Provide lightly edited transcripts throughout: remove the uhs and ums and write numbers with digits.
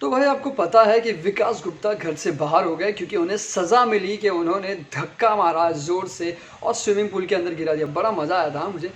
तो भाई आपको पता है कि विकास गुप्ता घर से बाहर हो गए क्योंकि उन्हें सज़ा मिली कि उन्होंने धक्का मारा ज़ोर से और स्विमिंग पूल के अंदर गिरा दिया। बड़ा मज़ा आया था मुझे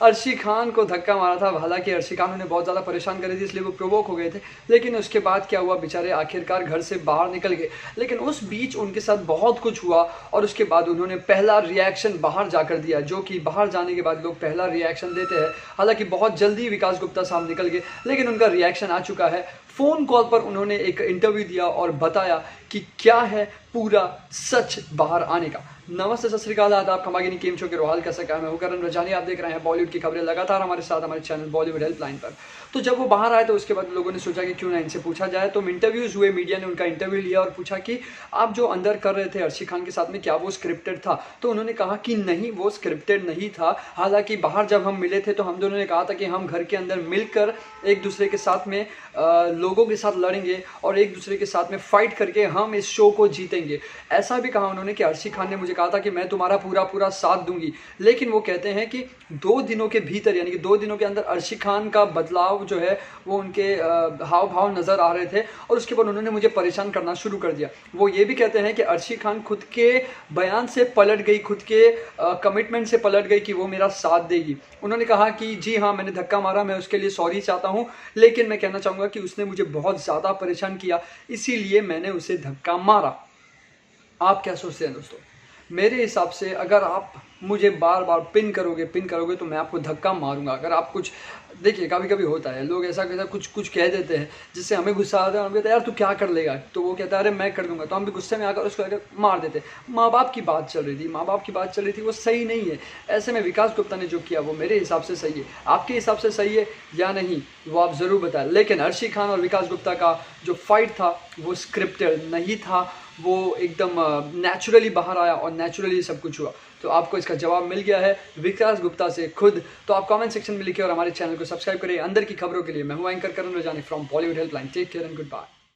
अर्शी खान को धक्का मारा था। हालांकि अर्शी खान उन्हें बहुत ज़्यादा परेशान कर रही थी, इसलिए वो प्रोवोक हो गए थे। लेकिन उसके बाद क्या हुआ, बेचारे आखिरकार घर से बाहर निकल गए। लेकिन उस बीच उनके साथ बहुत कुछ हुआ और उसके बाद उन्होंने पहला रिएक्शन बाहर जाकर दिया, जो कि बाहर जाने के बाद लोग पहला रिएक्शन देते हैं। हालांकि बहुत जल्दी विकास गुप्ता साहब निकल गए, लेकिन उनका रिएक्शन आ चुका है। फ़ोन कॉल पर उन्होंने एक इंटरव्यू दिया और बताया कि क्या है पूरा सच बाहर आने का। नमस्ते, सत श्री अकाल, आदाब, खमागिनी केम शो के रोहाल कैसा क्या, मैं हूं करण रजानी। आप देख रहे हैं बॉलीवुड की खबरें लगातार हमारे साथ हमारे चैनल बॉलीवुड हेल्पलाइन पर। तो जब वो बाहर आए तो उसके बाद लोगों ने सोचा कि क्यों ना इनसे पूछा जाए। तो इंटरव्यूज़ हुए, मीडिया ने उनका इंटरव्यू लिया और पूछा कि आप जो अंदर कर रहे थे अर्शी खान के साथ में, क्या वो स्क्रिप्टेड था? तो उन्होंने कहा कि नहीं, वो स्क्रिप्टेड नहीं था। हालांकि बाहर जब हम मिले थे तो हम दोनों ने कहा था कि हम घर के अंदर मिलकर एक दूसरे के साथ में लोगों के साथ लड़ेंगे और एक दूसरे के साथ में फाइट करके हम इस शो को जीतेंगे। ऐसा भी कहा उन्होंने कि अर्शी खान ने मुझे कहा था कि मैं तुम्हारा पूरा साथ दूंगी। लेकिन वो कहते हैं कि 2 दिनों के भीतर, यानी कि 2 दिनों के अंदर अर्शी खान का बदलाव जो है वो उनके हाव भाव नज़र आ रहे थे और उसके बाद उन्होंने मुझे परेशान करना शुरू कर दिया। वो ये भी कहते हैं कि अर्शी खान खुद के बयान से पलट गई, खुद के कमिटमेंट से पलट गई कि वो मेरा साथ देगी। उन्होंने कहा कि जी हाँ, मैंने धक्का मारा, मैं उसके लिए सॉरी चाहता हूँ, लेकिन मैं कहना चाहूँगा कि उसने मुझे बहुत ज़्यादा परेशान किया, इसीलिए मैंने उसे धक्का मारा। आप क्या सोचते हैं दोस्तों? मेरे हिसाब से अगर आप मुझे बार बार पिन करोगे तो मैं आपको धक्का मारूंगा। अगर आप कुछ, देखिए कभी कभी होता है, लोग ऐसा कुछ कह देते हैं जिससे हमें गुस्सा आता है। हम कहते हैं यार तू क्या कर लेगा, तो वो कहता है अरे मैं कर दूंगा, तो हम भी गुस्से में आकर उसको मार देते हैं। माँ बाप की बात चल रही थी, वो सही नहीं है। ऐसे में विकास गुप्ता ने जो किया वो मेरे हिसाब से सही है। आपके हिसाब से सही है या नहीं वो आप ज़रूर बताएं। लेकिन अर्शी खान और विकास गुप्ता का जो फाइट था वो स्क्रिप्टेड नहीं था, वो एकदम नेचुरली बाहर आया और नेचुरली सब कुछ हुआ। तो आपको इसका जवाब मिल गया है विकास गुप्ता से खुद। तो आप कमेंट सेक्शन में लिखिए और हमारे चैनल को सब्सक्राइब करिए अंदर की खबरों के लिए। मैं हूं anchor Karan Rajani from Bollywood helpline. Take care and good bye.